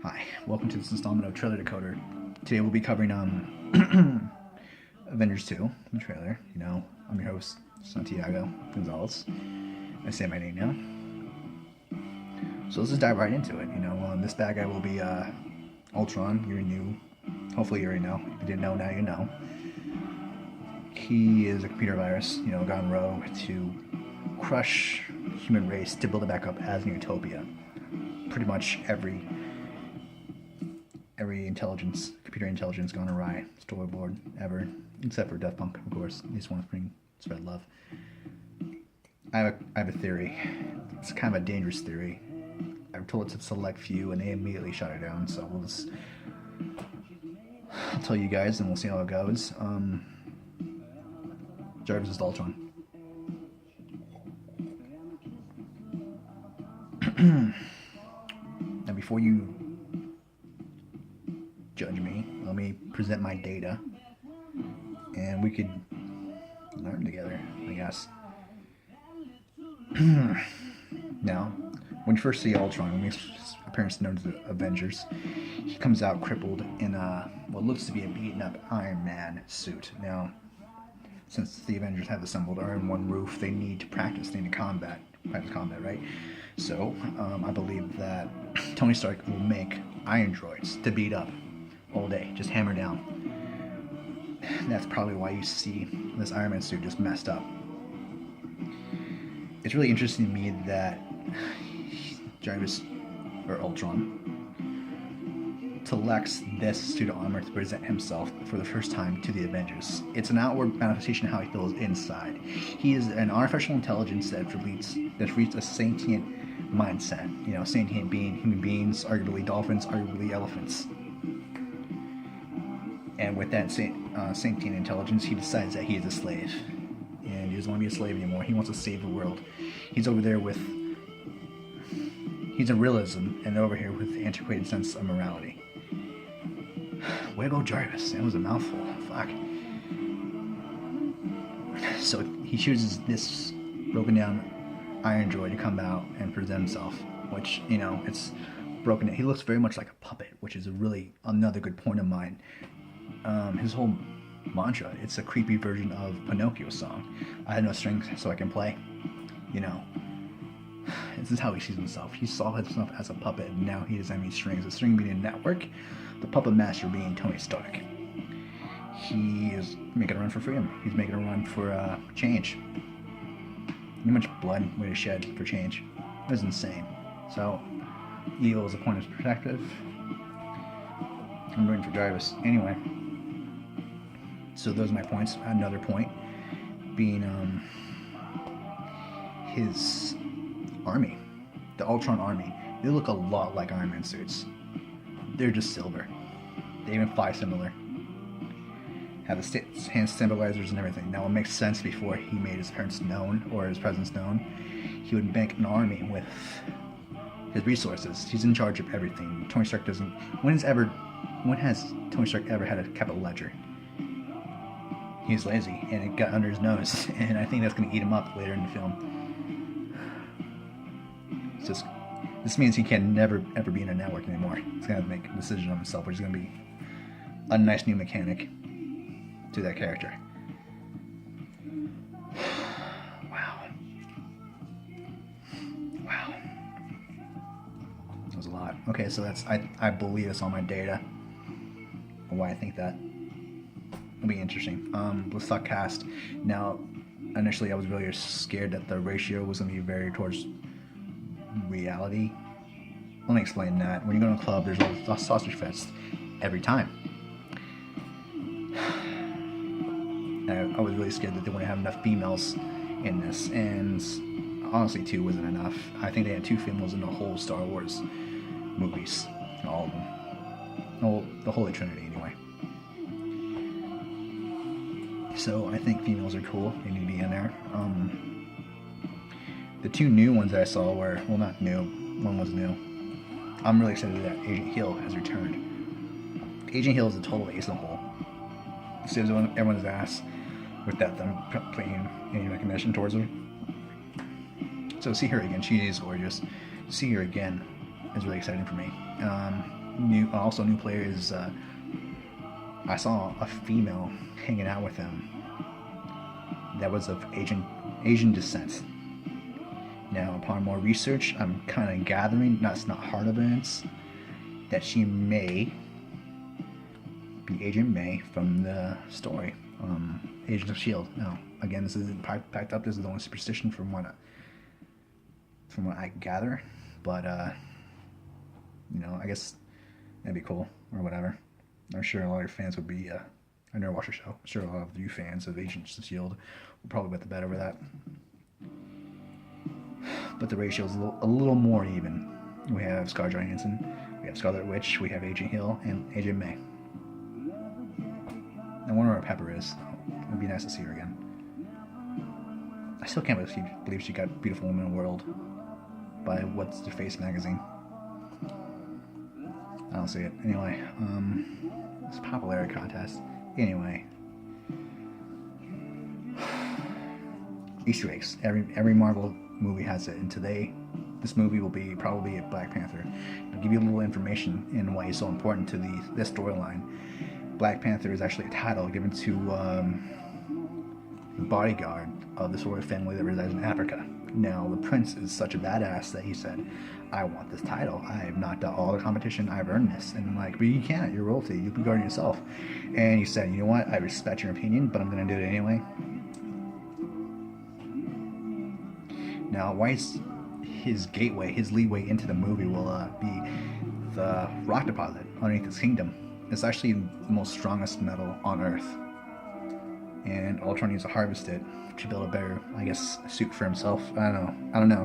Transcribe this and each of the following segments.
Hi, welcome to this installment of Trailer Decoder. Today we'll be covering Avengers 2, the trailer. I'm your host, Santiago Gonzalez. I say my name now. So let's just dive right into it. This bad guy will be Ultron. You're new. Hopefully you already know. If you didn't know, now you know. He is a computer virus, gone rogue to crush human race to build it back up as a utopia. Pretty much every computer intelligence gone awry, storyboard ever, except for Daft Punk, of course. They just want to spread love. I have a theory. It's kind of a dangerous theory. I've told it to select few, and they immediately shut it down. So I'll tell you guys, and we'll see how it goes. Jarvis is Ultron. Now, before you judge me, let me present my data, and we could learn together, I guess. Now, when you first see Ultron, when his appearance known as the Avengers, he comes out crippled in what looks to be a beaten up Iron Man suit. Now, since the Avengers have assembled are in one roof, they need to practice combat, right? So, I believe that Tony Stark will make iron droids to beat up all day, just hammer down. That's probably why you see this Iron Man suit just messed up. It's really interesting to me that Jarvis, or Ultron, selects this suit of armor to present himself for the first time to the Avengers. It's an outward manifestation of how he feels inside. He is an artificial intelligence that's reached a sentient mindset. Sentient being human beings, arguably dolphins, arguably elephants. And with that sentient intelligence, he decides that he is a slave. And he doesn't want to be a slave anymore. He wants to save the world. He's over there with... He's in realism, and over here with the antiquated sense of morality. Way to go, Jarvis. That was a mouthful. Fuck. So he chooses this broken down iron droid to come out and present himself, which, it's broken. He looks very much like a puppet, which is really another good point of mine. His whole mantra, it's a creepy version of Pinocchio's song. I had no strings, so I can play. This is how he sees himself. He saw himself as a puppet, and now he doesn't have any strings. The string being a network, the puppet master being Tony Stark. He is making a run for freedom. He's making a run for change. How much blood would he shed for change? It was insane. So, evil is a point of perspective. I'm rooting for Jarvis. Anyway, so those are my points. Another point being his army, the Ultron army. They look a lot like Iron Man suits. They're just silver. They even fly similar. Have the hand stabilizers and everything. Now it makes sense before he made his appearance known or his presence known. He would make an army with his resources. He's in charge of everything. Tony Stark doesn't. When has Tony Stark ever had a capital ledger? He's lazy, and it got under his nose, and I think that's going to eat him up later in the film. This means he can never ever be in a network anymore. He's going to make a decision on himself, which is going to be a nice new mechanic to that character. Wow. That was a lot. Okay, so I believe that's all my data. Why I think that. It'll be interesting. Let's talk cast. Now, initially I was really scared that the ratio was going to be very towards reality. Let me explain that. When you go to a club, there's a sausage fest every time. And I was really scared that they wouldn't have enough females in this, and honestly, 2 wasn't enough. I think they had 2 females in the whole Star Wars movies, all of them, the Holy Trinity, anyway. So I think females are cool. They need to be in there. The 2 new ones that I saw were, well, not new. One was new. I'm really excited that Agent Hill has returned. Agent Hill is a total ace in the hole. Saves everyone's ass with that them playing any recognition towards her. So see her again. She is gorgeous. See her again is really exciting for me. new player is I saw a female hanging out with him that was of Asian descent. Now, upon more research, I'm kind of gathering, that's not hard evidence, that she may be Agent May from the story, Agents of S.H.I.E.L.D. Now, again, this isn't packed up, this is only superstition from what I gather, but, I guess that'd be cool, or whatever. I'm sure a lot of your fans would be, I never watched the show, I'm sure a lot of you fans of Agents of S.H.I.E.L.D. will probably bet the bet over that. But the ratio is a little more even. We have Scarlett Johansson, we have Scarlet Witch, we have Agent Hill, and Agent May. I wonder where Pepper is. It'd be nice to see her again. I still can't believe she got Beautiful Woman in the World by What's the Face magazine. I don't see it. Anyway, it's a popularity contest. Anyway. Easter eggs. Every Marvel movie has it, and this movie will be probably a Black Panther. I'll give you a little information in why it's so important to this storyline. Black Panther is actually a title given to the bodyguard of this royal family that resides in Africa. Now, the prince is such a badass that he said, I want this title. I've knocked out all the competition. I've earned this. And I'm like, but you can't. You're royalty. You can guard yourself. And he said, you know what? I respect your opinion, but I'm going to do it anyway. Now, why is his leeway into the movie will be the rock deposit underneath his kingdom. It's actually the most strongest metal on Earth. And Ultron needs to harvest it to build a better, I guess, suit for himself. I don't know.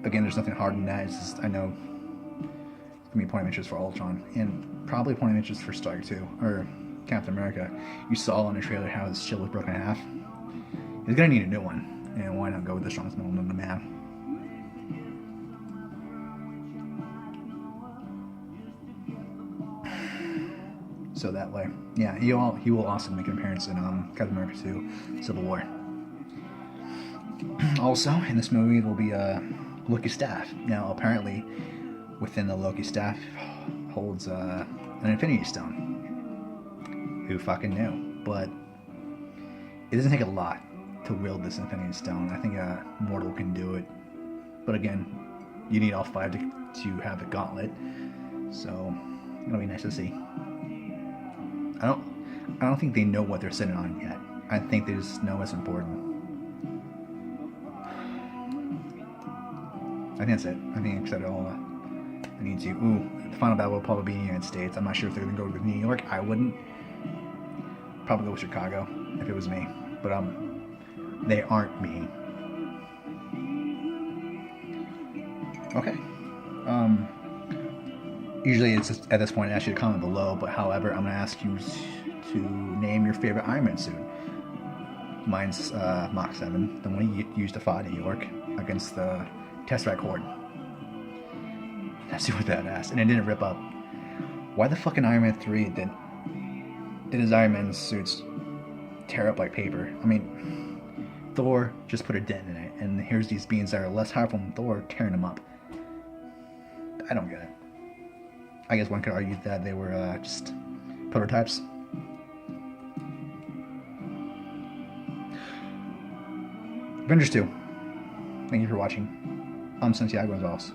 Again, there's nothing hard in that. It's just, I know it's going to be point of interest for Ultron. And probably point of interest for Stark too. Or Captain America. You saw in the trailer how his shield was broken in half. He's going to need a new one. And why not go with the strongest metal known to man? So that way, yeah, he will also make an appearance in Captain America 2: Civil War. Also, in this movie, there will be Loki's staff. Now, apparently, within the Loki staff holds an Infinity Stone. Who fucking knew? But it doesn't take a lot to wield this Infinity Stone. I think a mortal can do it. But again, you need all five to have the gauntlet. So it'll be nice to see. I don't think they know what they're sitting on yet. I think they just know it's important. I think that's it. I think I've said it all I need to. The final battle will probably be in the United States. I'm not sure if they're going to go with New York. I wouldn't. Probably go with Chicago if it was me. But they aren't me. Okay. Usually it's just, at this point I ask you to comment below, but however, I'm going to ask you to name your favorite Iron Man suit. Mine's Mach 7, the one you used to fight in New York against the Tesseract Horde. Let's see what that asked. And it didn't rip up. Why the fucking Iron Man 3 did his Iron Man suits tear up like paper? I mean, Thor just put a dent in it, and here's these beings that are less powerful than Thor tearing them up. I don't get it. I guess one could argue that they were just prototypes. Avengers 2. Thank you for watching. I'm Santiago Gonzalez.